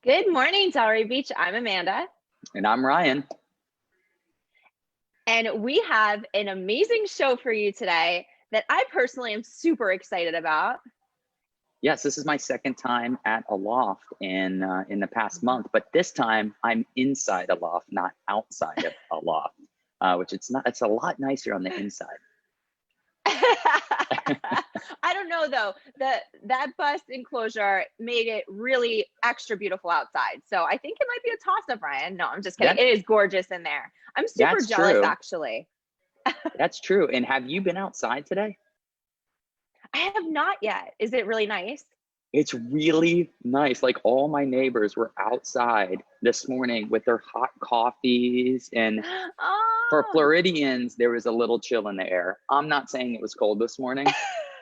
Good morning, Delray Beach. I'm Amanda, And I'm Ryan. and we have an amazing show for you today that I personally am super excited about. Yes, this is my second time at a loft in the past month, but this time I'm inside a loft, not outside of a loft, which it's a lot nicer on the inside. I don't know though. That bus enclosure made it really extra beautiful outside. So I think it might be a toss-up, Ryan. No, I'm just kidding. That It is gorgeous in there. I'm super that's jealous, true. actually. That's true. And have you been outside today? I have not yet. Is it really nice? It's really nice. Like all my neighbors were outside this morning with their hot coffees, and for Oh, Floridians, there was a little chill in the air. I'm not saying it was cold this morning,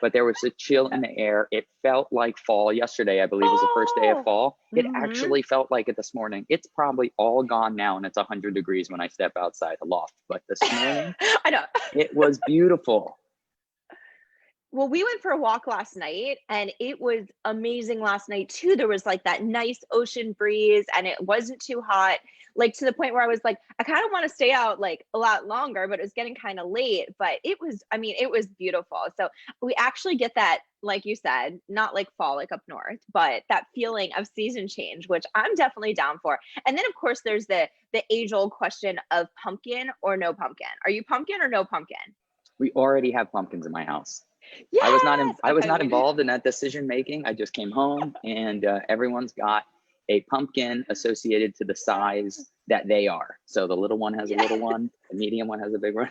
but there was a chill in the air. It felt like fall. Yesterday, I believe, was the first day of oh. fall. It Hmm. actually felt like it this morning. It's probably all gone now, and it's 100 degrees when I step outside the loft. But this morning, I know. it was beautiful. Well, we went for a walk last night and it was amazing last night too. There was like that nice ocean breeze and it wasn't too hot, like to the point where I was like, I kind of want to stay out like a lot longer, but it was getting kind of late. But it was, I mean, it was beautiful. So we actually get that, like you said, not like fall like up north, but that feeling of season change, which I'm definitely down for. And then of course there's the age old question of pumpkin or no pumpkin. Are you pumpkin or no pumpkin? We already have pumpkins in my house. Yes. I was not Okay. involved in that decision making. I just came home and everyone's got a pumpkin associated to the size that they are. So the little one has a little Yeah. one, the medium one has a big one.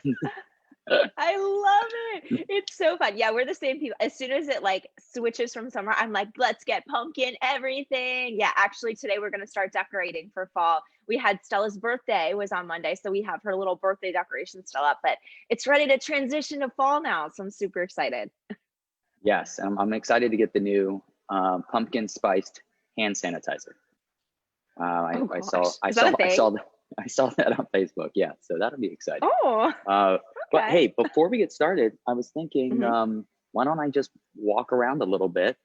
I love it. It's so fun. Yeah, we're the same people. As soon as it like switches from summer, I'm like, let's get pumpkin everything. Yeah, actually today we're gonna start decorating for fall. We had Stella's birthday was on Monday, so we have her little birthday decoration still up, but it's ready to transition to fall now. So I'm super excited. Yes, I'm excited to get the new pumpkin spiced hand sanitizer. Oh I saw gosh. Is that a thing? I saw that on Facebook. Yeah, so that'll be exciting. Oh, Uh, but okay. hey, before we get started, I was thinking, Mhm. why don't I just walk around a little bit?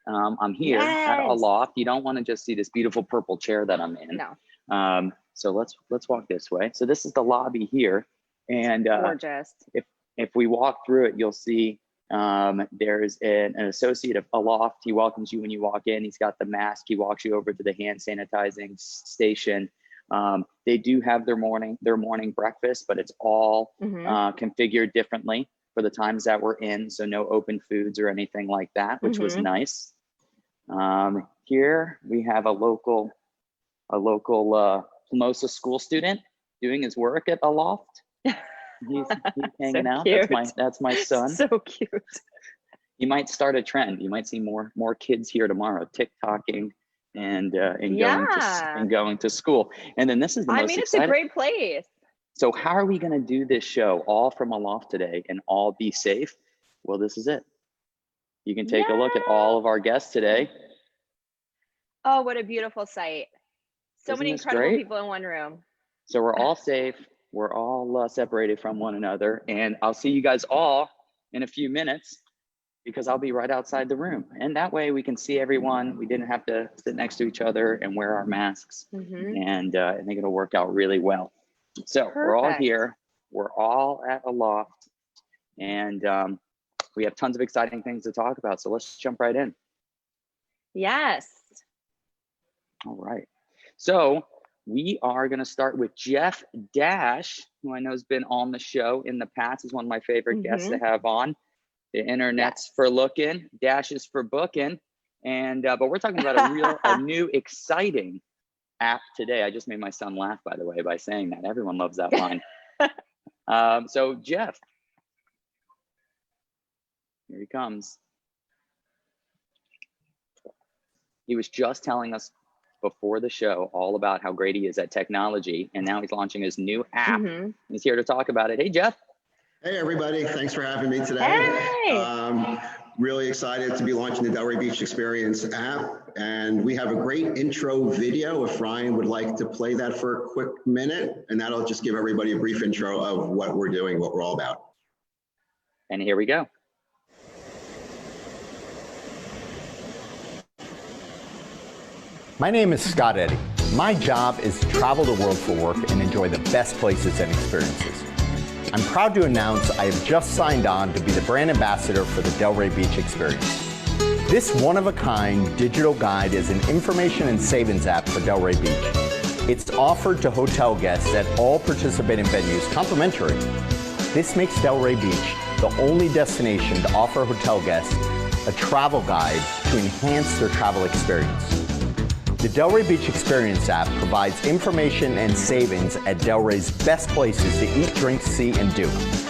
I'm here at a Yes. loft. You don't want to just see this beautiful purple chair that I'm in. No, So let's walk this way. So this is the lobby here, and gorgeous. if we walk through it, you'll see there's an associate of Aloft. He welcomes you when you walk in. He's got the mask. He walks you over to the hand sanitizing station. They do have their morning breakfast, but it's all Hmm. configured differently for the times that we're in. So no open foods or anything like that, which was Hmm. nice. Here we have a local Plimosa school student doing his work at Aloft. He's So hanging out. cute. That's my son. So cute. You might start a trend. You might see more kids here tomorrow, TikToking and Yeah. going to school. And then this is the I most mean, it's a exciting. great place. So how are we going to do this show all from a loft today and all be safe? Well, this is it. You can take a look at Yeah. all of our guests today. Oh, what a beautiful sight. So Isn't many this incredible great? people in one room. So we're all safe. We're all separated from one another. And I'll see you guys all in a few minutes, because I'll be right outside the room. And that way we can see everyone. We didn't have to sit next to each other and wear our masks. Hmm. And I think it'll work out really well. So we're all Perfect. here. We're all at a loft. And we have tons of exciting things to talk about. So let's jump right in. Yes. All right. So we are going to start with Jeff Dash, who I know has been on the show in the past. He's one of my favorite guests to Hmm. have on. The internet's Yes. for looking, Dash is for booking. And but we're talking about a new exciting app today. I just made my son laugh, by the way, by saying that. Everyone loves that line. So Jeff, here he comes. He was just telling us before the show all about how great he is at technology, and now he's launching his new app. Hmm. He's here to talk about it. Hey, Jeff. Hey, everybody. Thanks for having me today. Hey. Really excited to be launching the Delray Beach Experience app. And we have a great intro video. If Ryan would like to play that for a quick minute, and that'll just give everybody a brief intro of what we're doing, what we're all about. And here we go. My name is Scott Eddy. My job is to travel the world for work and enjoy the best places and experiences. I'm proud to announce I have just signed on to be the brand ambassador for the Delray Beach Experience. This one-of-a-kind digital guide is an information and savings app for Delray Beach. It's offered to hotel guests at all participating venues complimentary. This makes Delray Beach the only destination to offer hotel guests a travel guide to enhance their travel experience. The Delray Beach Experience app provides information and savings at Delray's best places to eat, drink, see, and do.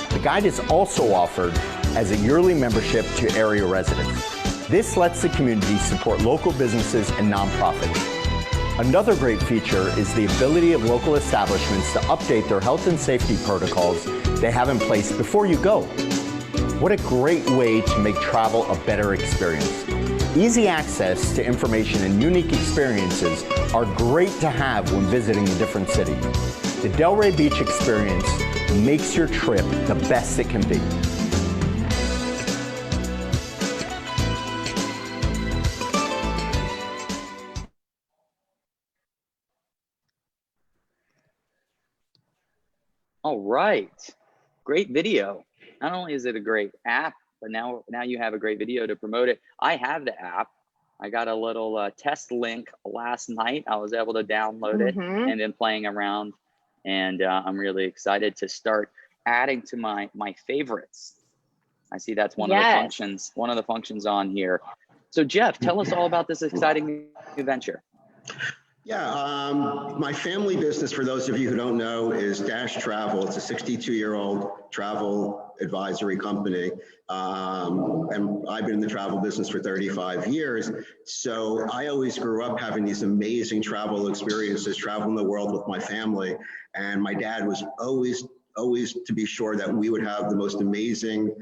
The guide is also offered as a yearly membership to area residents. This lets the community support local businesses and nonprofits. Another great feature is the ability of local establishments to update their health and safety protocols they have in place before you go. What a great way to make travel a better experience. Easy access to information and unique experiences are great to have when visiting a different city. The Delray Beach Experience makes your trip the best it can be. All right, great video. Not only is it a great app, but now you have a great video to promote it. I have the app. I got a little test link last night. I was able to download it and been playing around, and I'm really excited to start adding to my favorites. I see that's one of the functions on here. So Jeff, tell us all about this exciting new venture. Yeah, my family business, for those of you who don't know, is Dash Travel. It's a 62-year-old travel advisory company. And I've been in the travel business for 35 years. So I always grew up having these amazing travel experiences, traveling the world with my family. And my dad was always to be sure that we would have the most amazing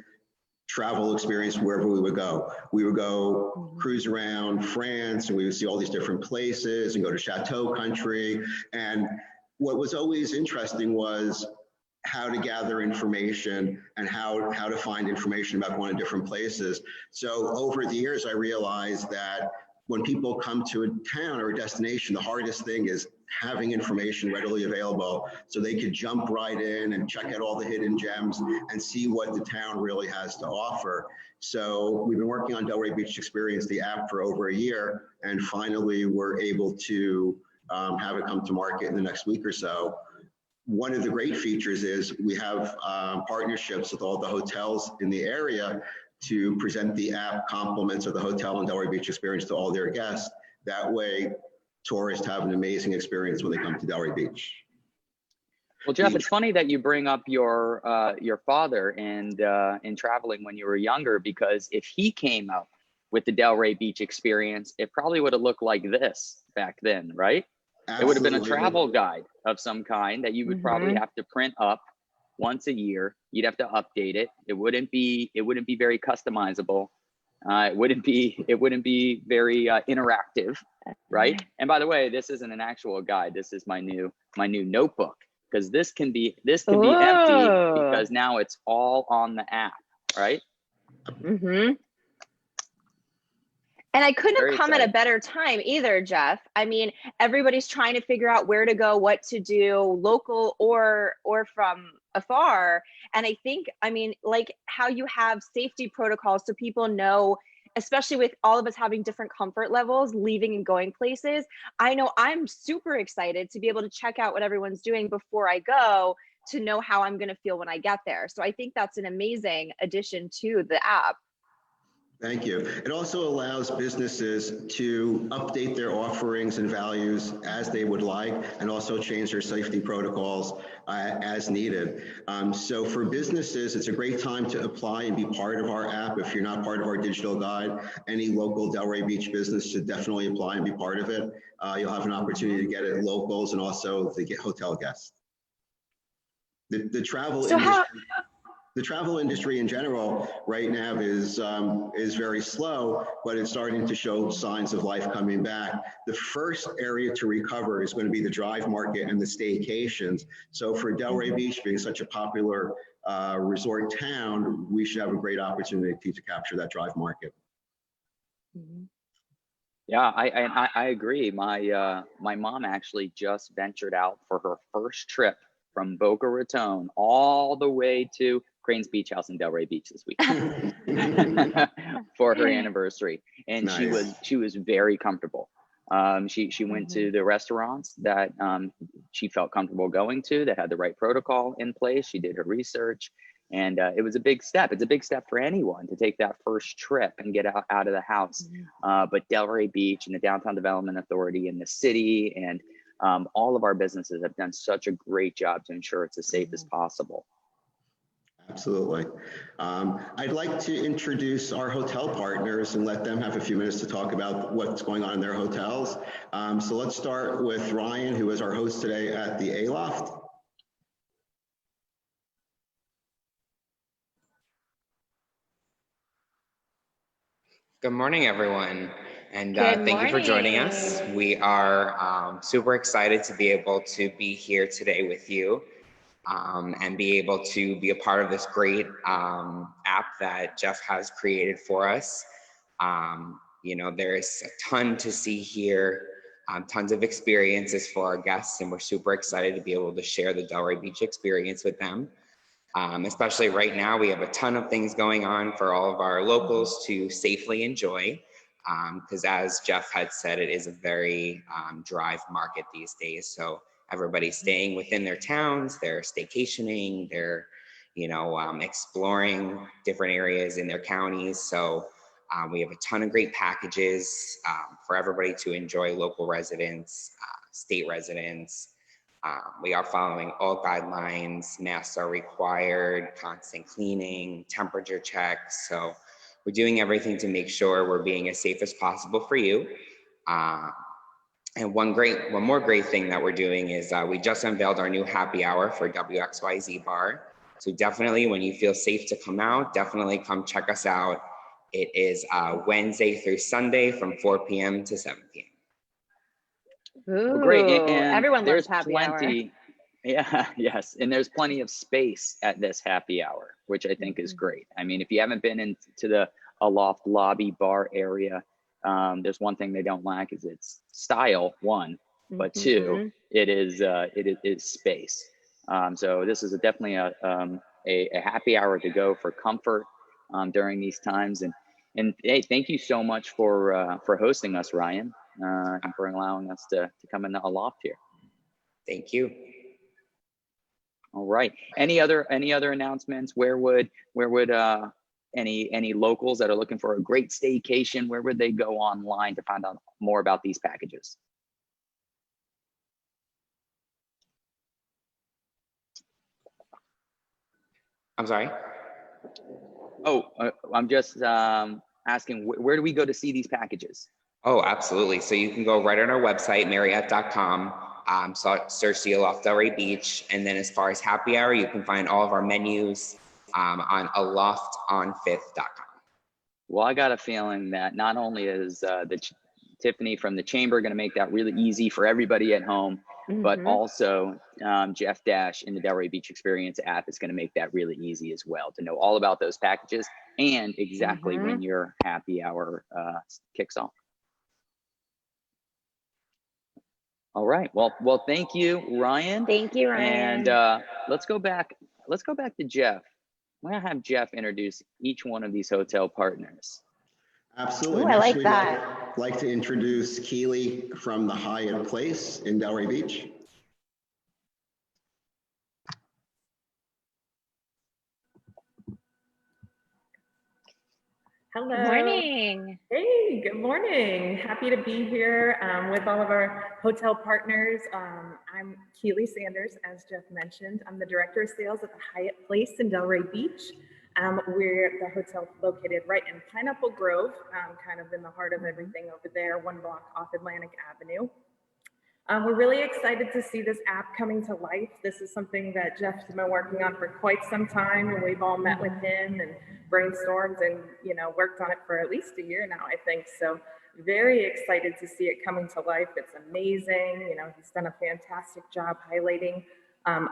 travel experience wherever we would go. We would go cruise around France, and we would see all these different places and go to Chateau country. And what was always interesting was how to gather information and how to find information about going to different places. So over the years, I realized that when people come to a town or a destination, the hardest thing is having information readily available so they could jump right in and check out all the hidden gems and see what the town really has to offer. So we've been working on Delray Beach Experience, the app, for over a year, and finally we're able to have it come to market in the next week or so. One of the great features is we have partnerships with all the hotels in the area to present the app compliments of the hotel and Delray Beach Experience to all their guests. That way, tourists have an amazing experience when they come to Delray Beach. Well, Jeff, it's funny that you bring up your father and in traveling when you were younger, because if he came up with the Delray Beach Experience, it probably would have looked like this back then, right? Absolutely. It would have been a travel guide of some kind that you would probably have to print up once a year. You'd have to update it. It wouldn't be very customizable. It wouldn't be very interactive, right? And by the way, this isn't an actual guide. This is my new notebook, because this can be empty because now it's all on the app, right? And I couldn't have come at a better time either, Jeff. I mean, everybody's trying to figure out where to go, what to do, local or from afar. And I think, I mean, like how you have safety protocols so people know, especially with all of us having different comfort levels, leaving and going places. I know I'm super excited to be able to check out what everyone's doing before I go, to know how I'm going to feel when I get there. So I think that's an amazing addition to the app. Thank you. It also allows businesses to update their offerings and values as they would like, and also change their safety protocols as needed. So for businesses, it's a great time to apply and be part of our app. If you're not part of our digital guide, any local Delray Beach business should definitely apply and be part of it. You'll have an opportunity to get it locals and also to get hotel guests. The travel industry in general right now is very slow, but it's starting to show signs of life coming back. The first area to recover is going to be the drive market and the staycations. So for Delray Beach being such a popular resort town, we should have a great opportunity to capture that drive market. Yeah, I agree. My mom actually just ventured out for her first trip from Boca Raton all the way to Crane's Beach House in Delray Beach this weekend for her anniversary, and Nice. she was very comfortable. She went to the restaurants that she felt comfortable going to, that had the right protocol in place. She did her research, and it was a big step. It's a big step for anyone to take that first trip and get out of the house. But Delray Beach and the Downtown Development Authority and the city and all of our businesses have done such a great job to ensure it's as safe as possible. Absolutely. I'd like to introduce our hotel partners and let them have a few minutes to talk about what's going on in their hotels. So let's start with Ryan, who is our host today at the Aloft. Good morning, everyone, and thank you for joining us. We are super excited to be able to be here today with you and be able to be a part of this great app that Jeff has created for us. You know, there's a ton to see here, tons of experiences for our guests, and we're super excited to be able to share the Delray Beach experience with them. Especially right now, we have a ton of things going on for all of our locals to safely enjoy. Because as Jeff had said, it is a very drive market these days. So everybody's staying within their towns, they're staycationing, they're, you know, exploring different areas in their counties. So we have a ton of great packages for everybody to enjoy, local residents, state residents. We are following all guidelines. Masks are required, constant cleaning, temperature checks. So we're doing everything to make sure we're being as safe as possible for you. And one more great thing that we're doing is we just unveiled our new happy hour for WXYZ Bar. So definitely, when you feel safe to come out, definitely come check us out. It is Wednesday through Sunday from 4 p.m. to 7 p.m. Ooh, Great, and everyone there's loves happy plenty. hour. Yeah, yes, and there's plenty of space at this happy hour, which I think is great. I mean, if you haven't been into the Aloft lobby bar area, there's one thing they don't lack is its style, one, but two, it is space. So this is definitely a happy hour to go for comfort during these times. And hey, thank you so much for hosting us, Ryan, and for allowing us to come in the Aloft here. Thank you. All right. Any other announcements? Where would any locals that are looking for a great staycation, where would they go online to find out more about these packages? I'm sorry? Oh, I'm just asking, where do we go to see these packages? Oh, absolutely. So you can go right on our website, Marriott.com, search the Aloft Delray Beach. And then as far as happy hour, you can find all of our menus on aloftonfifth.com. Well, I got a feeling that not only is Tiffany from the Chamber going to make that really easy for everybody at home, but also Jeff Dash in the Delray Beach Experience app is going to make that really easy as well, to know all about those packages and exactly when your happy hour kicks off. All right. Well, thank you, Ryan. Thank you, Ryan. And let's go back to Jeff. I'm going to have Jeff introduce each one of these hotel partners. Absolutely. Ooh, I like that. I'd like to introduce Keely from the Hyatt Place in Delray Beach. Hello. Good morning. Hey, good morning. Happy to be here with all of our hotel partners. I'm Keely Sanders, as Jeff mentioned. I'm the Director of Sales at the Hyatt Place in Delray Beach. We're the hotel located right in Pineapple Grove, kind of in the heart of everything over there, 1 block off Atlantic Avenue. We're really excited to see this app coming to life. This is something that Jeff's been working on for quite some time, and we've all met with him and brainstormed and, you know, worked on it for at least a year now, I think. So very excited to see it coming to life. It's amazing. You know, he's done a fantastic job highlighting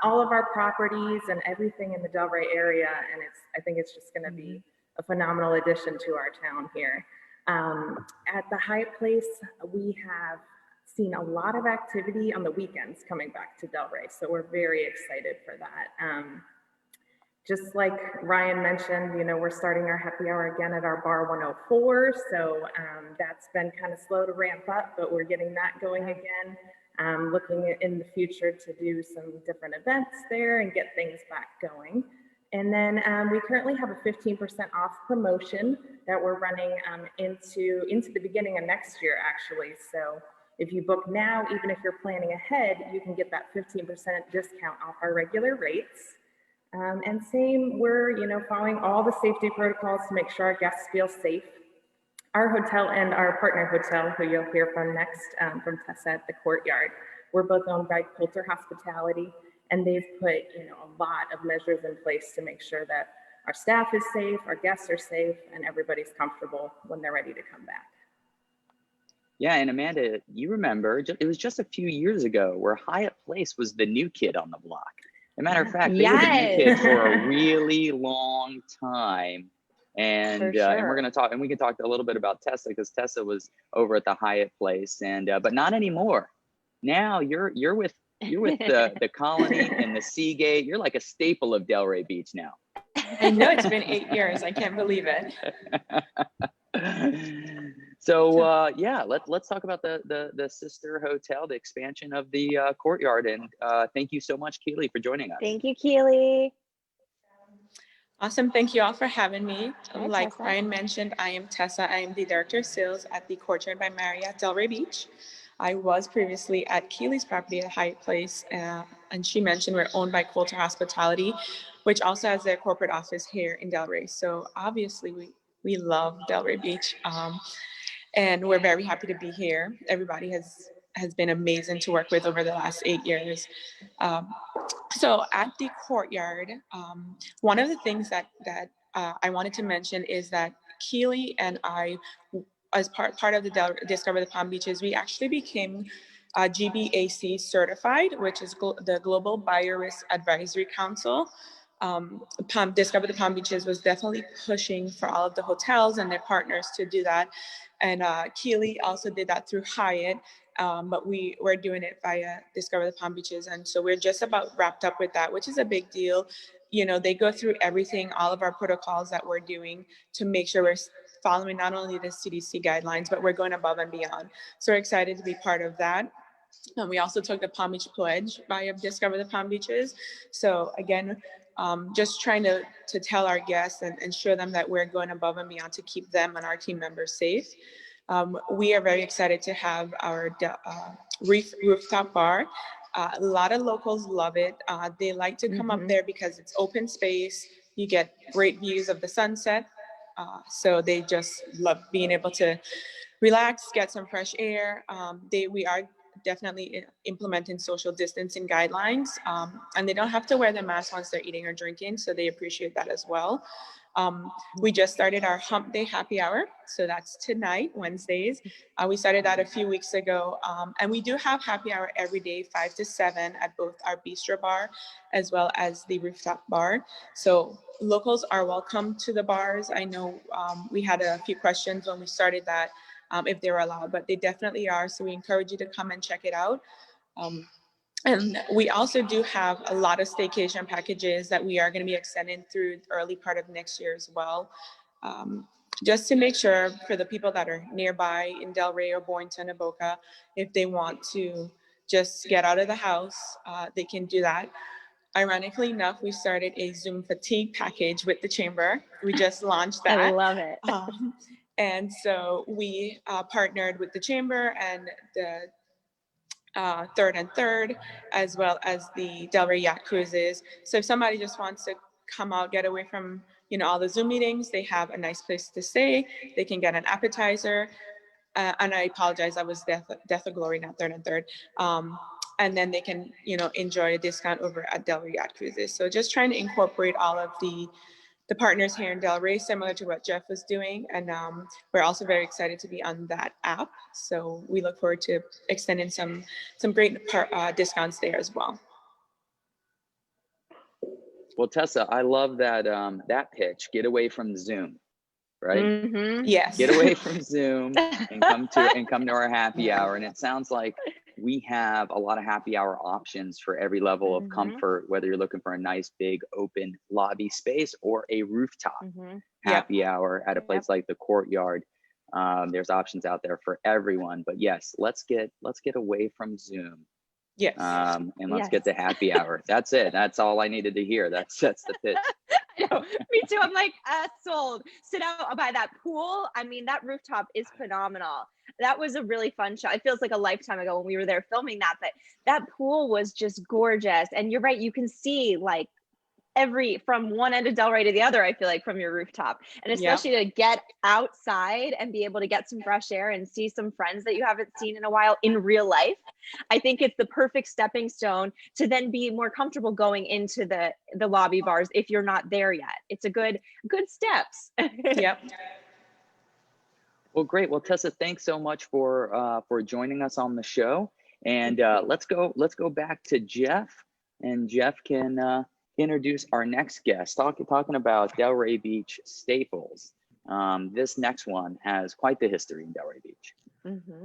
all of our properties and everything in the Delray area. And I think it's just going to be a phenomenal addition to our town here. At the Hyatt Place, we have seen a lot of activity on the weekends coming back to Delray, so we're very excited for that. Just like Ryan mentioned, you know, we're starting our happy hour again at our bar 104, so that's been kind of slow to ramp up, but we're getting that going again. Looking in the future to do some different events there and get things back going. And then we currently have a 15% off promotion that we're running into the beginning of next year, actually. So if you book now, even if you're planning ahead, you can get that 15% discount off our regular rates. And same, we're following all the safety protocols to make sure our guests feel safe. Our hotel and our partner hotel, who you'll hear from next, from Tessa at the Courtyard, we're both owned by Coulter Hospitality, and they've put a lot of measures in place to make sure that our staff is safe, our guests are safe, and everybody's comfortable when they're ready to come back. Yeah, and Amanda, you remember, it was just a few years ago where Hyatt Place was the new kid on the block. As a matter of fact, they were the new kid for a really long time. And sure. and we're going to talk, and we can talk a little bit about Tessa, because Tessa was over at the Hyatt Place, and but not anymore. Now you're with the Colony and the Seagate. You're like a staple of Delray Beach now. I know, it's been 8 years. I can't believe it. So yeah, let's talk about the sister hotel, the expansion of the Courtyard, and thank you so much, Keely, for joining us. Thank you, Keely. Awesome. Thank you all for having me. Hi, like Tessa. Ryan mentioned, I am Tessa. I am the Director of Sales at the Courtyard by Marriott Delray Beach. I was previously at Keely's property at Hyatt Place, and she mentioned we're owned by Coulter Hospitality, which also has their corporate office here in Delray. So obviously we love Delray Beach, and we're very happy to be here. Everybody has been amazing to work with over the last 8 years. So at the Courtyard, one of the things that I wanted to mention is that Keely and I, as part of the Discover the Palm Beaches, we actually became GBAC certified, which is the Global Biorisk Advisory Council. Discover the Palm Beaches was definitely pushing for all of the hotels and their partners to do that. And Keely also did that through Hyatt, but we're doing it via Discover the Palm Beaches. And so we're just about wrapped up with that, which is a big deal. They go through everything, all of our protocols that we're doing to make sure we're following not only the CDC guidelines, but we're going above and beyond. So we're excited to be part of that. And we also took the Palm Beach Pledge via Discover the Palm Beaches. So again, just trying to tell our guests and show them that we're going above and beyond to keep them and our team members safe. We are very excited to have our rooftop bar. A lot of locals love it. They like to come up there because it's open space. You get great views of the sunset. So they just love being able to relax, get some fresh air. We are definitely implementing social distancing guidelines, and they don't have to wear their mask once they're eating or drinking, so they appreciate that as well. We just started our hump day happy hour, so that's tonight, Wednesdays. We started that a few weeks ago, and we do have happy hour every day, 5 to 7 at both our bistro bar as well as the rooftop bar. So locals are welcome to the bars. I know we had a few questions when we started that, if they were allowed, but they definitely are. So we encourage you to come and check it out. And we also do have a lot of staycation packages that we are going to be extending through the early part of next year as well. Just to make sure for the people that are nearby in Delray or Boynton or Boca, if they want to just get out of the house, they can do that. Ironically enough, we started a Zoom fatigue package with the Chamber. We just launched that. I love it. And so we partnered with the Chamber and the Third and Third, as well as the Delray Yacht Cruises. So if somebody just wants to come out, get away from all the Zoom meetings, they have a nice place to stay. They can get an appetizer. And I apologize, I was Death of Glory, not Third and Third. And then they can enjoy a discount over at Delray Yacht Cruises. So just trying to incorporate all of the partners here in Delray, similar to what Jeff was doing. And we're also very excited to be on that app. So we look forward to extending some great discounts there as well. Well, Tessa, I love that pitch. Get away from Zoom, right? Mm-hmm. Yes. Get away from Zoom and come to our happy hour. And it sounds like we have a lot of happy hour options for every level of comfort, whether you're looking for a nice big open lobby space or a rooftop happy hour at a place like the Courtyard. There's options out there for everyone. But yes, let's get away from Zoom. Yes. And let's get to happy hour. That's it. That's all I needed to hear. That's the pitch. I know, me too. I'm like, sold. Sit out by that pool. I mean, that rooftop is phenomenal. That was a really fun shot. It feels like a lifetime ago when we were there filming that, but that pool was just gorgeous. And you're right, you can see like from one end of Delray to the other, I feel like, from your rooftop. And especially to get outside and be able to get some fresh air and see some friends that you haven't seen in a while in real life. I think it's the perfect stepping stone to then be more comfortable going into the lobby bars if you're not there yet. It's a good steps. Yep. Well, great. Well, Tessa, thanks so much for joining us on the show. And let's go back to Jeff, and Jeff can introduce our next guest, talking about Delray Beach staples. This next one has quite the history in Delray Beach.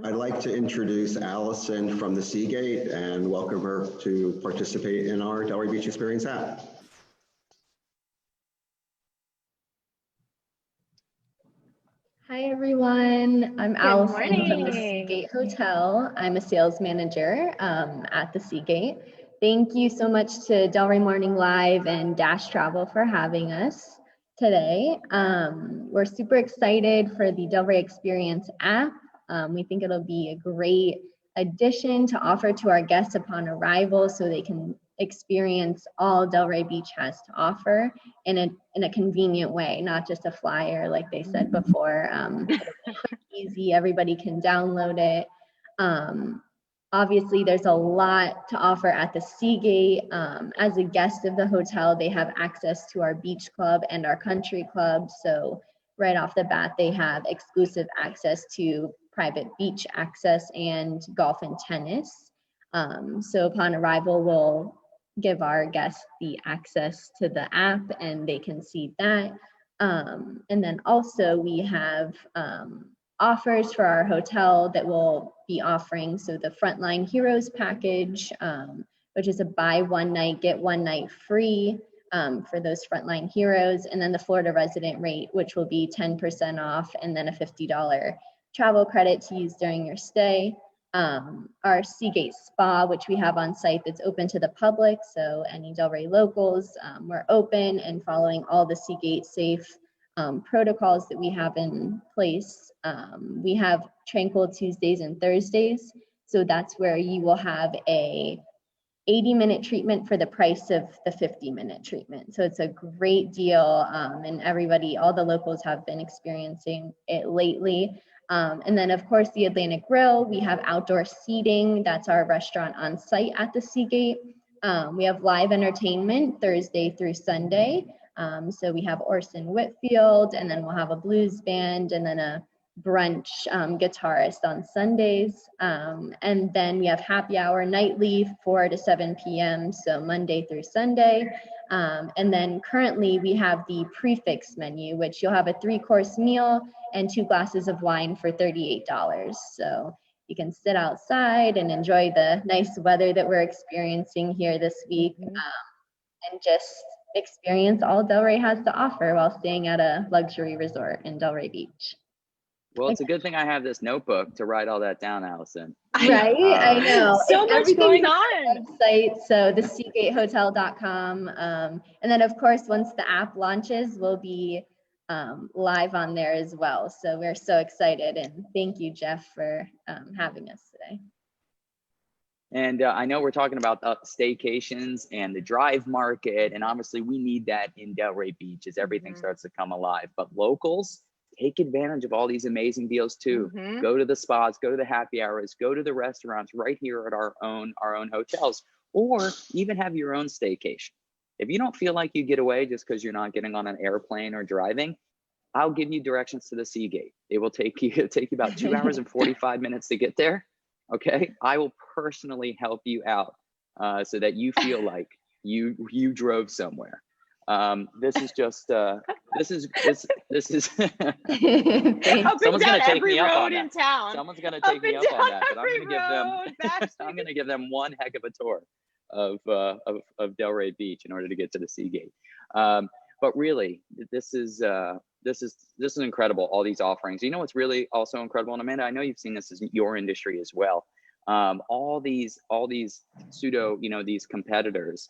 I'd like to introduce Allison from the Seagate and welcome her to participate in our Delray Beach Experience app. Hi everyone, I'm Allison from the Seagate Hotel. I'm a sales manager at the Seagate. Thank you so much to Delray Morning Live and Dash Travel for having us today. We're super excited for the Delray Experience app. We think it'll be a great addition to offer to our guests upon arrival so they can experience all Delray Beach has to offer in a convenient way, not just a flyer like they said before. Quick, easy, everybody can download it. Obviously, there's a lot to offer at the Seagate. As a guest of the hotel, they have access to our beach club and our country club. So right off the bat, they have exclusive access to private beach access and golf and tennis. So upon arrival, we'll give our guests the access to the app and they can see that. And then also we have offers for our hotel that we'll be offering. So the Frontline Heroes package, which is a buy one night, get one night free for those Frontline Heroes. And then the Florida resident rate, which will be 10% off and then a $50 travel credit to use during your stay. Our Seagate Spa, which we have on site that's open to the public. So any Delray locals, we're open and following all the Seagate safe protocols that we have in place. We have Tranquil Tuesdays and Thursdays. So that's where you will have a 80-minute treatment for the price of the 50-minute treatment. So it's a great deal. And everybody, all the locals have been experiencing it lately. And then of course the Atlantic Grill, we have outdoor seating. That's our restaurant on site at the Seagate. We have live entertainment Thursday through Sunday. So we have Orson Whitfield, and then we'll have a blues band, and then a brunch guitarist on Sundays. And then we have happy hour nightly, 4 to 7 p.m. So Monday through Sunday. And then currently we have the prefix menu, which you'll have a 3-course meal and 2 glasses of wine for $38. So you can sit outside and enjoy the nice weather that we're experiencing here this week, and just experience all Delray has to offer while staying at a luxury resort in Delray Beach. Well, it's a good thing I have this notebook to write all that down, Allison. Right, I know. So much going on. Website, so the SeagateHotel.com. And then of course, once the app launches, we'll be live on there as well. So we're so excited, and thank you, Jeff, for having us today. And I know we're talking about staycations and the drive market, and obviously we need that in Delray Beach as everything starts to come alive. But locals, take advantage of all these amazing deals too. Go to the spas, go to the happy hours, go to the restaurants right here at our own hotels, or even have your own staycation. If you don't feel like you get away just because you're not getting on an airplane or driving, I'll give you directions to the Seagate. It will take you about 2 hours and 45 minutes to get there. Okay, I will personally help you out so that you feel like you drove somewhere. This is just this is Up someone's gonna take every me up road on in that. town. Someone's gonna take me up on that, but I'm every gonna give them road, I'm gonna give them one heck of a tour of Delray Beach in order to get to the Seagate. But really, this is incredible. All these offerings. You know what's really also incredible, and Amanda, I know you've seen this in your industry as well. All these pseudo, these competitors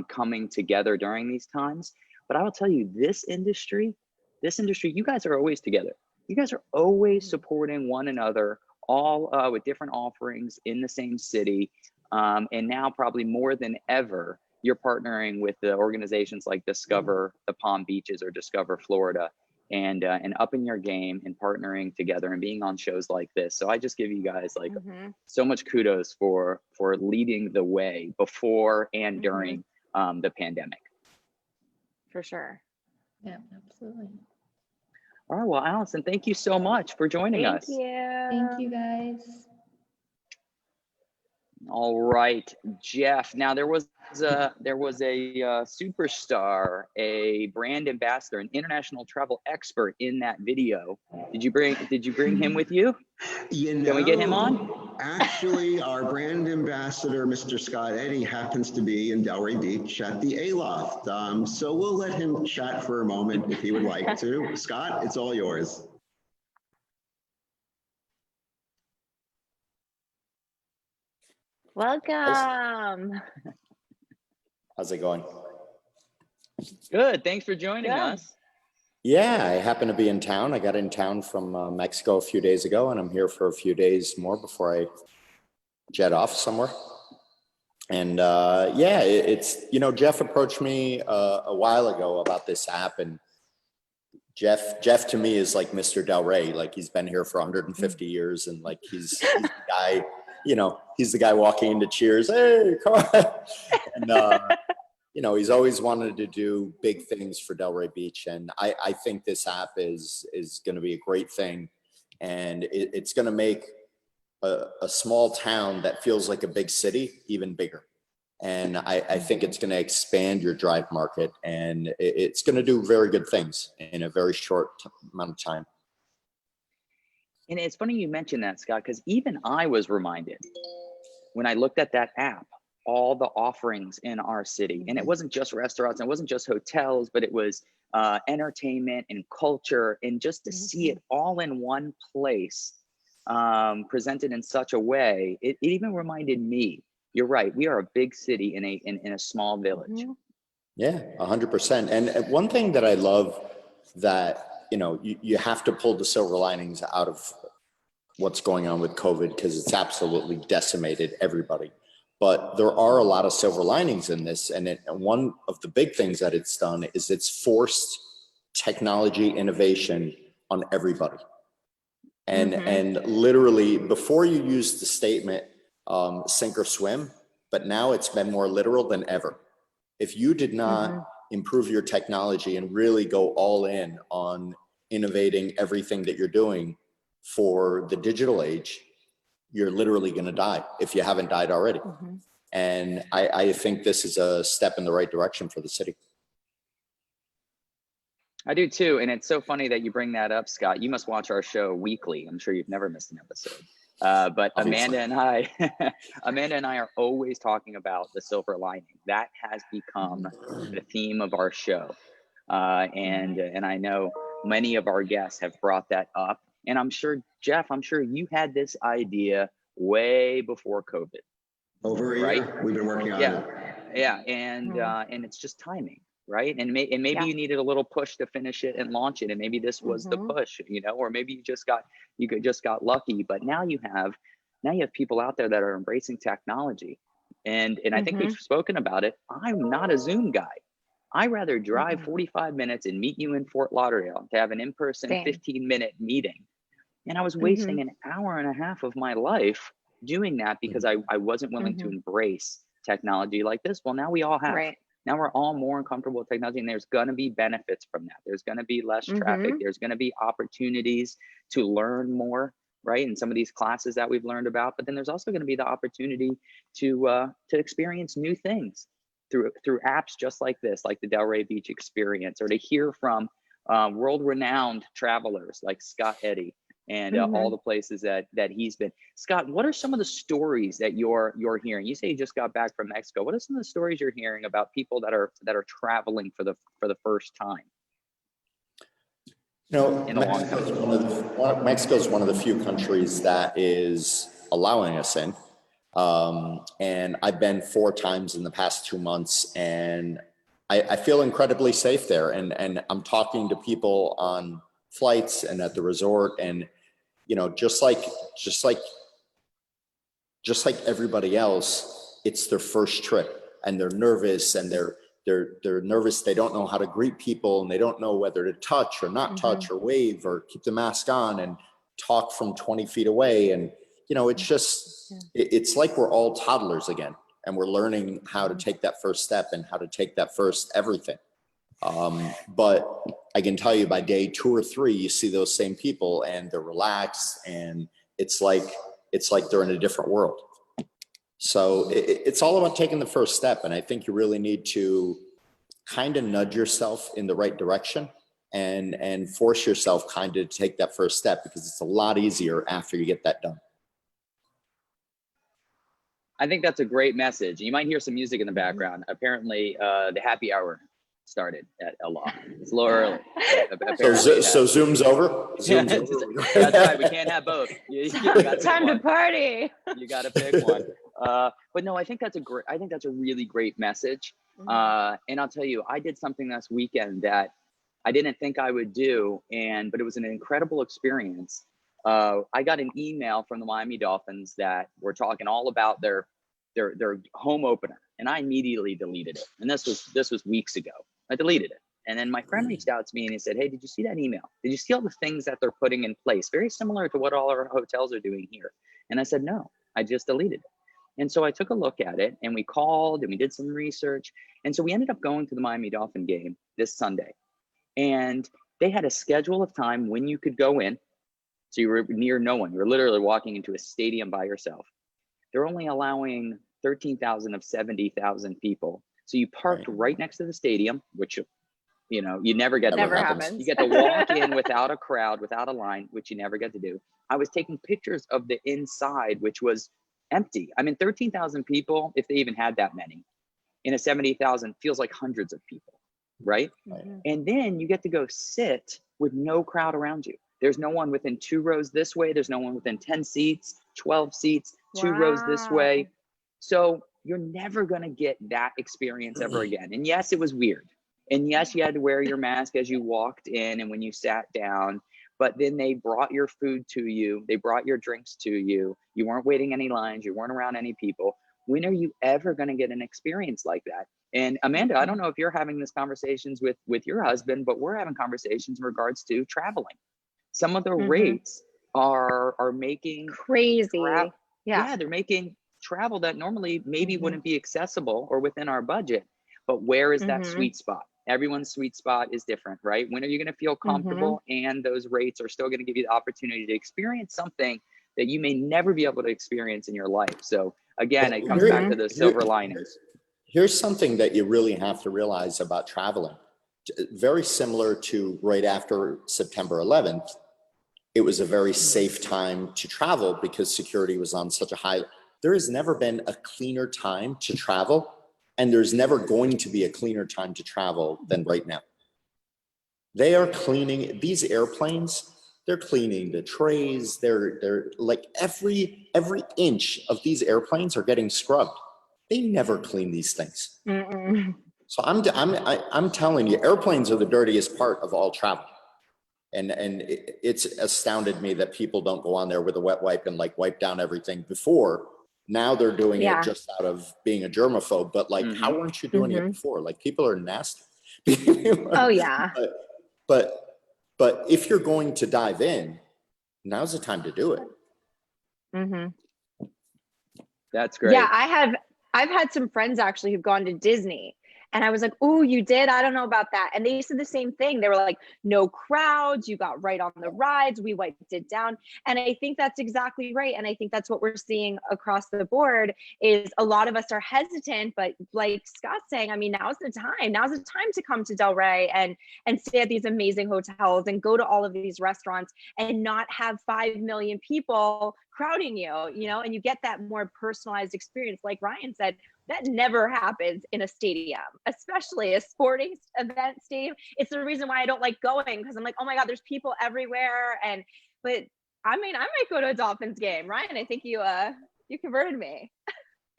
coming together during these times. But I will tell you, this industry, you guys are always together. You guys are always supporting one another, all with different offerings in the same city. And now probably more than ever, you're partnering with the organizations like Discover the Palm Beaches or Discover Florida, and upping your game and partnering together and being on shows like this. So I just give you guys like so much kudos for leading the way before and during the pandemic. For sure. Yeah, absolutely. All right, well, Allison, thank you so much for joining us. Thank you. Thank you, guys. All right, Jeff. Now there was a superstar, a brand ambassador, an international travel expert in that video. Did you bring him with you? Can we get him on? Actually, our brand ambassador, Mr. Scott Eddy, happens to be in Delray Beach at the Aloft. So we'll let him chat for a moment if he would like to. Scott, it's all yours. Welcome. How's it going? Good. Thanks for joining us. Yeah, I happen to be in town. I got in town from Mexico a few days ago, and I'm here for a few days more before I jet off somewhere. And yeah, it's, Jeff approached me a while ago about this app, and Jeff to me is like Mr. Delray. Like, he's been here for 150 years, and like he's the guy. He's the guy walking into Cheers. Hey, come on. And, he's always wanted to do big things for Delray Beach. And I think this app is going to be a great thing. And it's going to make a small town that feels like a big city even bigger. And I think it's going to expand your drive market, and it's going to do very good things in a very short amount of time. And it's funny you mentioned that, Scott, because even I was reminded when I looked at that app, all the offerings in our city. And it wasn't just restaurants, and it wasn't just hotels, but it was entertainment and culture. And just to see it all in one place, presented in such a way, it even reminded me, you're right, we are a big city in a small village. Yeah, 100%. And one thing that I love that, you have to pull the silver linings out of what's going on with COVID, because it's absolutely decimated everybody. But there are a lot of silver linings in this. And one of the big things that it's done is it's forced technology innovation on everybody. And literally, before you used the statement, sink or swim, but now it's been more literal than ever. If you did not improve your technology and really go all in on innovating everything that you're doing for the digital age, you're literally going to die if you haven't died already. And I think this is a step in the right direction for the city. I do too. And it's so funny that you bring that up, Scott. You must watch our show weekly. I'm sure you've never missed an episode. But Obviously. Amanda and I are always talking about the silver lining. That has become the theme of our show. And I know many of our guests have brought that up. And I'm sure, Jeff, you had this idea way before COVID. Over a year, we've been working on it. Yeah, and it's just timing, right? And maybe you needed a little push to finish it and launch it, and maybe this was the push, or maybe you just got lucky. But now you have people out there that are embracing technology, and I think we've spoken about it. I'm not a Zoom guy. I rather drive 45 minutes and meet you in Fort Lauderdale to have an in-person 15-minute meeting. And I was wasting an hour and a half of my life doing that because I wasn't willing to embrace technology like this. Well, now we all have. Now we're all more comfortable with technology, and there's going to be benefits from that. There's going to be less traffic. There's going to be opportunities to learn more, right? In some of these classes that we've learned about, but then there's also going to be the opportunity to experience new things. through apps just like this, like the Delray Beach Experience, or to hear from world-renowned travelers like Scott Eddy and all the places that he's been. Scott, what are some of the stories that you're hearing? You say you just got back from Mexico. What are some of the stories you're hearing about people that are traveling for the first time? You know, Mexico is one of the few countries that is allowing us in. And I've been 4 times in the past 2 months, and I feel incredibly safe there. And I'm talking to people on flights and at the resort, and you know, just like everybody else, it's their first trip, and they're nervous, and they're nervous. They don't know how to greet people, and they don't know whether to touch or not touch or wave or keep the mask on and talk from 20 feet away. And you know, it's just, it's like we're all toddlers again, and we're learning how to take that first step and how to take that first everything. But I can tell you by day 2 or 3, you see those same people and they're relaxed, and it's like they're in a different world. So it's all about taking the first step. And I think you really need to kind of nudge yourself in the right direction and force yourself kind of to take that first step, because it's a lot easier after you get that done. I think that's a great message. You might hear some music in the background. Apparently, the happy hour started at Aloft. It's a little early. So Zoom's over? Zoom's over. That's right. We can't have both. You Time to party. You got to pick one. But no, I think that's a really great message. And I'll tell you, I did something this weekend that I didn't think I would do, but it was an incredible experience. I got an email from the Miami Dolphins that were talking all about their home opener, and I immediately deleted it. And this was weeks ago. I deleted it. And then my friend reached out to me and he said, "Hey, did you see that email? Did you see all the things that they're putting in place? Very similar to what all our hotels are doing here." And I said, "No, I just deleted it." And so I took a look at it, and we called and we did some research. And so we ended up going to the Miami Dolphin game this Sunday. And they had a schedule of time when you could go in. So you were near no one. You were literally walking into a stadium by yourself. They're only allowing 13,000 of 70,000 people. So you parked right next to the stadium, which, you know, you never get. Never happens. You get to walk in without a crowd, without a line, which you never get to do. I was taking pictures of the inside, which was empty. I mean, 13,000 people, if they even had that many, in a 70,000 feels like hundreds of people, right? And then you get to go sit with no crowd around you. There's no one within 2 rows this way. There's no one within 10 seats, 12 seats, 2 rows this way. So you're never going to get that experience ever again. And yes, it was weird. And yes, you had to wear your mask as you walked in and when you sat down. But then they brought your food to you. They brought your drinks to you. You weren't waiting any lines. You weren't around any people. When are you ever going to get an experience like that? And Amanda, I don't know if you're having these conversations with your husband, but we're having conversations in regards to traveling. Some of the rates are making crazy. Yeah, they're making travel that normally maybe wouldn't be accessible or within our budget. But where is that sweet spot? Everyone's sweet spot is different, right? When are you going to feel comfortable? And those rates are still going to give you the opportunity to experience something that you may never be able to experience in your life. So again, it comes back to the silver linings. Here's something that you really have to realize about traveling. Very similar to right after September 11th, it was a very safe time to travel because security was on such a high. There has never been a cleaner time to travel, and there's never going to be a cleaner time to travel than right now. They are cleaning these airplanes. They're cleaning the trays. They're like every inch of these airplanes are getting scrubbed. They never clean these things. So I'm telling you, airplanes are the dirtiest part of all travel. And it's astounded me that people don't go on there with a wet wipe and like wipe down everything before. Now they're doing it just out of being a germaphobe, but like, how weren't you doing it before? Like, people are nasty. Oh yeah. But if you're going to dive in, now's the time to do it. That's great. Yeah, I've had some friends actually who've gone to Disney, And I was like, oh, you did? I don't know about that. And they said the same thing. They were like, no crowds, you got right on the rides, we wiped it down. And I think that's exactly right. And I think that's what we're seeing across the board is a lot of us are hesitant, but like Scott's saying, I mean, now's the time to come to Delray and stay at these amazing hotels and go to all of these restaurants and not have 5 million people crowding you know, and you get that more personalized experience. Like Ryan said, that never happens in a stadium, especially a sporting event stadium. It's the reason why I don't like going, because I'm like, oh my God, there's people everywhere. But I mean, I might go to a Dolphins game. Ryan, I think you converted me.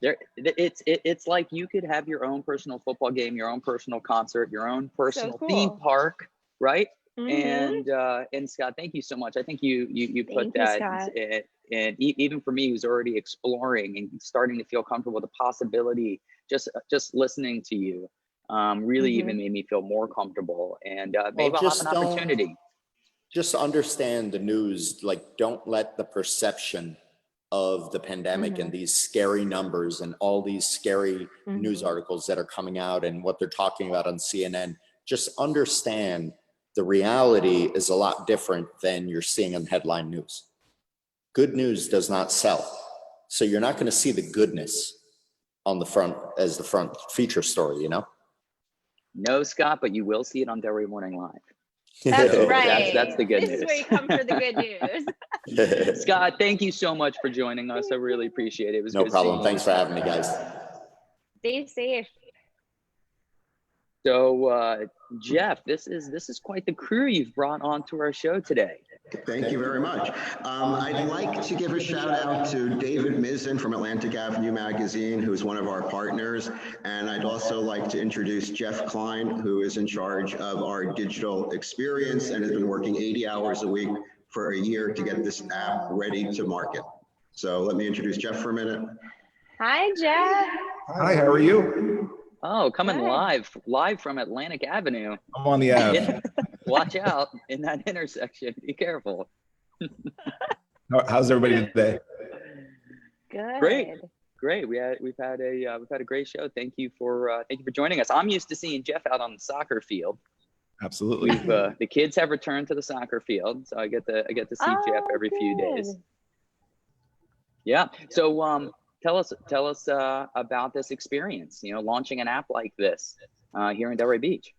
It's like you could have your own personal football game, your own personal concert, your own personal theme park, right? And Scott, thank you so much. I think you put that and even for me, who's already exploring and starting to feel comfortable with the possibility, just listening to you, really even made me feel more comfortable. And maybe I'll have an opportunity. Just understand the news. Like, don't let the perception of the pandemic and these scary numbers and all these scary news articles that are coming out and what they're talking about on CNN. Just understand the reality is a lot different than you're seeing in headline news. Good news does not sell. So you're not going to see the goodness on the front as the front feature story, you know? No, Scott, but you will see it on Delray Morning Live. That's so right. That's the good news. This is where you come for the good news. Scott, thank you so much for joining us. I really appreciate it. It was no problem. Thanks for having me, guys. Stay safe. So, Jeff, this is quite the crew you've brought onto our show today. Thank you very much. I'd like to give a shout out to David Mizzen from Atlantic Avenue Magazine, who's one of our partners. And I'd also like to introduce Jeff Klein, who is in charge of our digital experience and has been working 80 hours a week for a year to get this app ready to market. So let me introduce Jeff for a minute. Hi, Jeff. Hi, how are you? Oh, coming live from Atlantic Avenue. I'm on the Ave. Watch out in that intersection. Be careful. How's everybody today? Good. Great. We've had a great show. Thank you for joining us. I'm used to seeing Jeff out on the soccer field. Absolutely. The kids have returned to the soccer field, so I get to see Jeff every few days. Yeah. So tell us about this experience. You know, launching an app like this here in Delray Beach.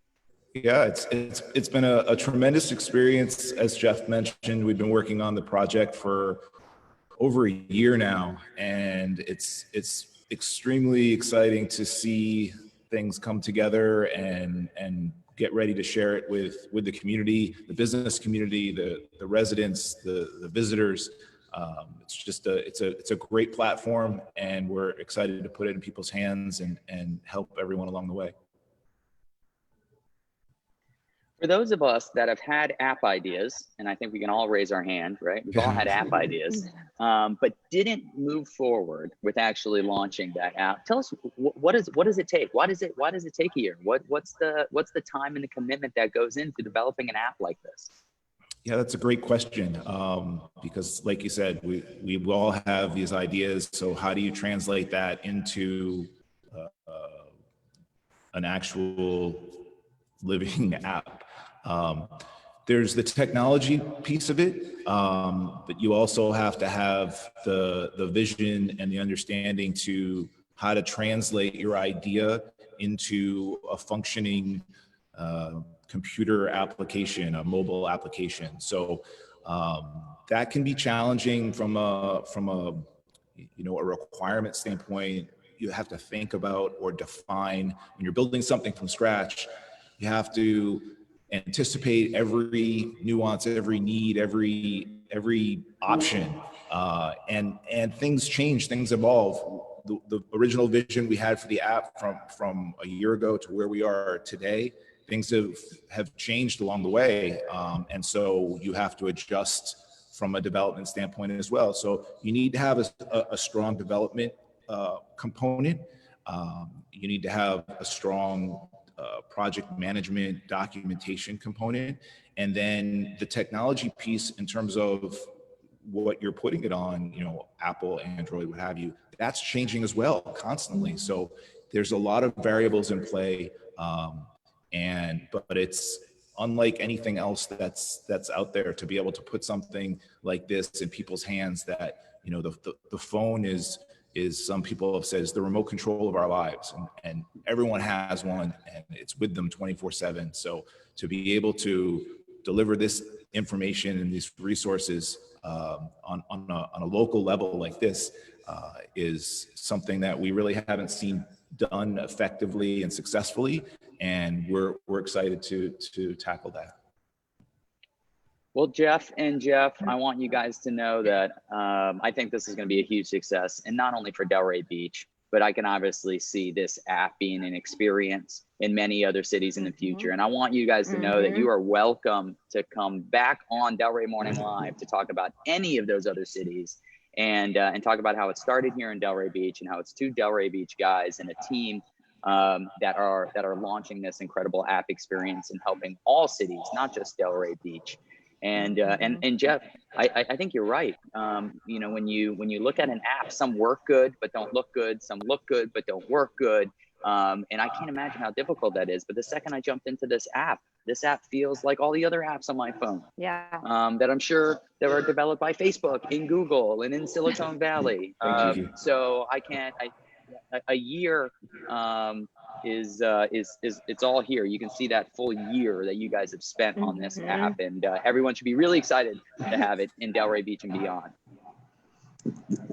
Yeah, it's been a tremendous experience. As Jeff mentioned, we've been working on the project for over a year now, and it's extremely exciting to see things come together and get ready to share it with the community, the business community, the residents, the visitors. It's a great platform, and we're excited to put it in people's hands and help everyone along the way. For those of us that have had app ideas, and I think we can all raise our hand, right? We've all had app ideas, but didn't move forward with actually launching that app. Tell us what does it take? Why does it take a year? What's the time and the commitment that goes into developing an app like this? Yeah, that's a great question. Because like you said, we all have these ideas. So how do you translate that into an actual living app? There's the technology piece of it, but you also have to have the vision and the understanding to how to translate your idea into a functioning computer application, a mobile application. So that can be challenging from a requirement standpoint. You have to think about or define when you're building something from scratch. You have to anticipate every nuance, every need, every option, and things change, things evolve. The original vision we had for the app from a year ago to where we are today, things have changed along the way, and so you have to adjust from a development standpoint as well. So you need to have a strong development component. You need to have a strong project management documentation component, and then the technology piece in terms of what you're putting it on, Apple, Android, what have you, that's changing as well constantly. So there's a lot of variables in play, but it's unlike anything else that's out there to be able to put something like this in people's hands. That, you know, the phone is some people have said is the remote control of our lives, and everyone has one, and it's with them 24/7. So to be able to deliver this information and these resources on a local level like this is something that we really haven't seen done effectively and successfully, and we're excited to tackle that. Well, Jeff, I want you guys to know that I think this is going to be a huge success, and not only for Delray Beach, but I can obviously see this app being an experience in many other cities in the future. And I want you guys to know that you are welcome to come back on Delray Morning Live to talk about any of those other cities, and talk about how it started here in Delray Beach, and how it's two Delray Beach guys and a team that are launching this incredible app experience and helping all cities, not just Delray Beach. And Jeff, I think you're right. You know, when you look at an app, some work good but don't look good, some look good but don't work good. And I can't imagine how difficult that is. But the second I jumped into this app feels like all the other apps on my phone. Yeah. That I'm sure that were developed by Facebook, in Google, and in Silicon Valley. So a year is it's all here. You can see that full year that you guys have spent on this app, and everyone should be really excited to have it in Delray Beach and beyond.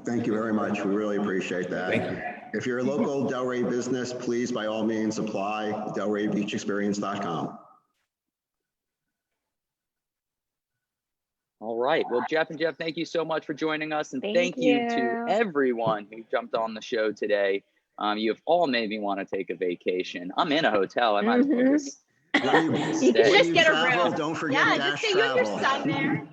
Thank you very much. We really appreciate that. Thank you. If you're a local Delray business, please, by all means, apply. DelrayBeachExperience.com. All right. Well, Jeff, thank you so much for joining us, and thank you to everyone who jumped on the show today. You have all made me want to take a vacation. I'm in a hotel. I might as well just you can just get a room. Don't forget Dash just Travel. Your son there.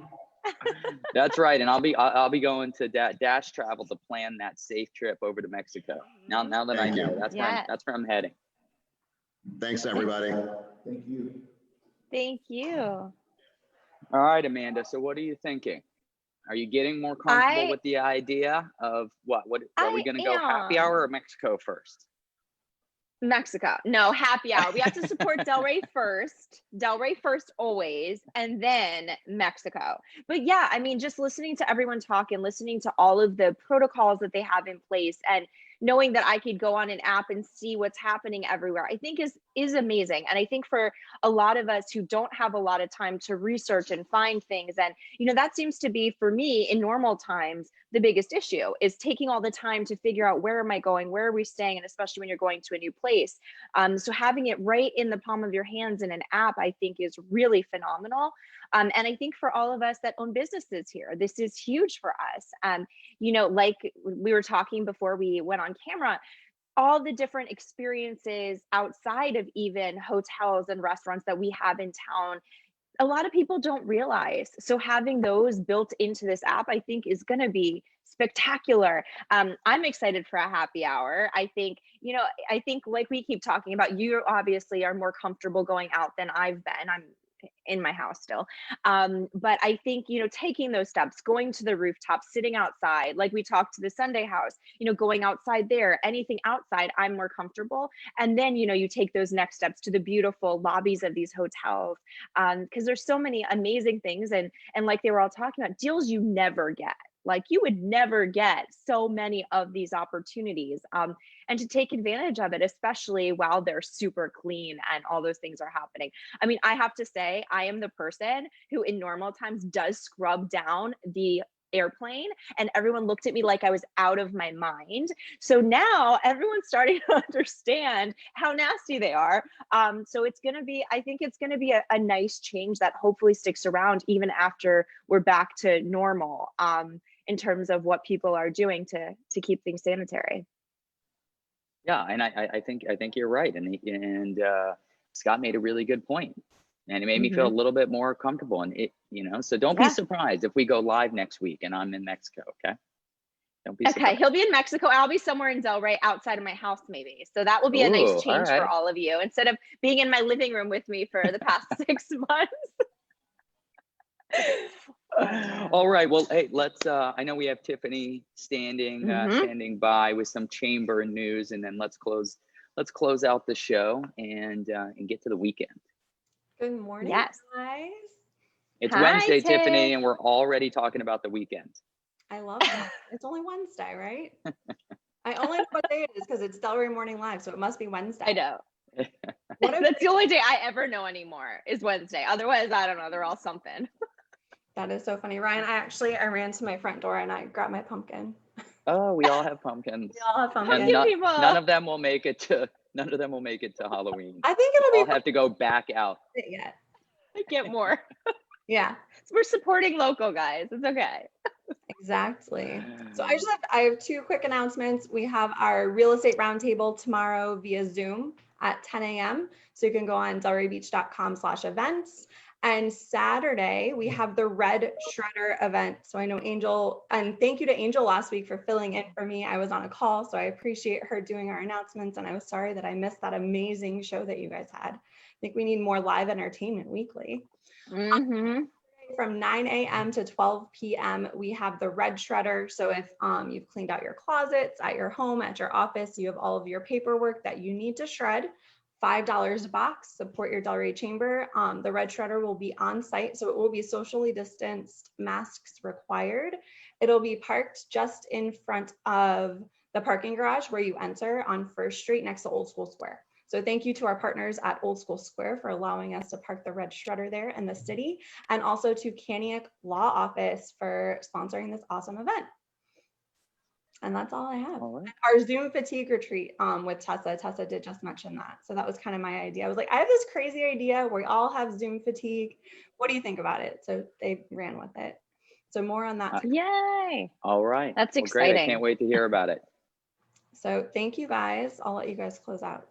That's right, and I'll be going to Dash Travel to plan that safe trip over to Mexico. Now that I know, that's where I'm heading. Thanks, everybody. Thank you. Thank you. All right, Amanda. So what are you thinking? Are you getting more comfortable with the idea of what are we going to go happy hour or Mexico first? Mexico. No, happy hour. We have to support Delray first. Delray first always, and then Mexico. But yeah, I mean, just listening to everyone talk and listening to all of the protocols that they have in place, and knowing that I could go on an app and see what's happening everywhere, I think is amazing. And I think for a lot of us who don't have a lot of time to research and find things, and that seems to be, for me, in normal times, the biggest issue is taking all the time to figure out, where am I going, where are we staying, and especially when you're going to a new place. So having it right in the palm of your hands in an app, I think, is really phenomenal. And I think for all of us that own businesses here, this is huge for us. Like we were talking before we went on camera, all the different experiences outside of even hotels and restaurants that we have in town, a lot of people don't realize. So having those built into this app, I think, is going to be spectacular. I'm excited for a happy hour. I think, like we keep talking about, you obviously are more comfortable going out than I've been. I'm in my house still. But I think, taking those steps, going to the rooftop, sitting outside, like we talked to the Sunday house, going outside there, anything outside, I'm more comfortable. And then, you take those next steps to the beautiful lobbies of these hotels. Because there's so many amazing things. And like they were all talking about, deals you never get. Like, you would never get so many of these opportunities, and to take advantage of it, especially while they're super clean and all those things are happening. I mean, I have to say, I am the person who in normal times does scrub down the airplane, and everyone looked at me like I was out of my mind. So now everyone's starting to understand how nasty they are. So I think it's going to be a nice change that hopefully sticks around even after we're back to normal, in terms of what people are doing to keep things sanitary. Yeah, and I think you're right, and Scott made a really good point, and it made me feel a little bit more comfortable. And so don't be surprised if we go live next week and I'm in Mexico. Okay, don't be surprised. Okay, he'll be in Mexico. I'll be somewhere in Delray outside of my house, maybe. So that will be a nice change for all of you, instead of being in my living room with me for the past 6 months. All right. Well, hey, let's. I know we have Tiffany standing by with some chamber news, and then let's close let's close out the show and get to the weekend. Good morning, Yes. guys. It's Hi, Wednesday, Tiff. Tiffany, and we're already talking about the weekend. I love that. It's only Wednesday, right? I only know what day it is because it's Delray Morning Live, so it must be Wednesday. I know. What a That's the only day I ever know anymore is Wednesday. Otherwise, I don't know. They're all something. That is so funny. Ryan, I ran to my front door and I grabbed my pumpkin. Oh, we all have pumpkins. We all have pumpkins. And Pumpkin people. none of them will make it to Halloween. I think it'll We'll be have to go back out. yet. I get more. Yeah, We're supporting local, guys. It's okay. exactly. So I have two quick announcements. We have our real estate roundtable tomorrow via Zoom at 10 a.m. So you can go on delraybeach.com/events. And Saturday, we have the Red Shredder event. So I know Angel, and thank you to Angel last week for filling in for me. I was on a call, so I appreciate her doing our announcements. And I was sorry that I missed that amazing show that you guys had. I think we need more live entertainment weekly. Mm-hmm. From 9 a.m. to 12 p.m., we have the Red Shredder. So if you've cleaned out your closets at your home, at your office, you have all of your paperwork that you need to shred, $5 a box, support your Delray Chamber. The Red Shredder will be on site, so it will be socially distanced, masks required. It'll be parked just in front of the parking garage where you enter on First Street next to Old School Square. So thank you to our partners at Old School Square for allowing us to park the Red Shredder there in the city, and also to Kaniak Law Office for sponsoring this awesome event. And that's all I have. All right. Our Zoom fatigue retreat with Tessa. Tessa did just mention that. So that was kind of my idea. I was like, I have this crazy idea. We all have Zoom fatigue. What do you think about it? So they ran with it. So more on that. Yay. All right. That's Well, exciting. Great. I can't wait to hear about it. So thank you guys. I'll let you guys close out.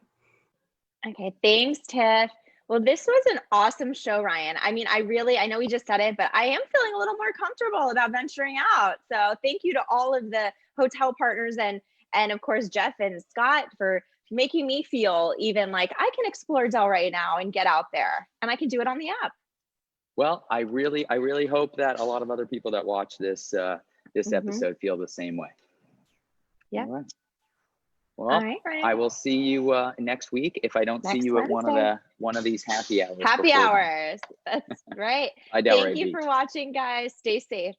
Okay, thanks, Tiff. Well, this was an awesome show, Ryan. I mean, I know we just said it, but I am feeling a little more comfortable about venturing out. So thank you to all of the hotel partners and of course, Jeff and Scott for making me feel even like I can explore Delray now and get out there, and I can do it on the app. Well, I really hope that a lot of other people that watch this episode feel the same way. Yeah. All right. Well, All right, Ryan. I will see you next week if I don't see you at one of these happy hours. Happy hours. That's right. Bye, Delray Thank you Beach. for watching, guys. Stay safe.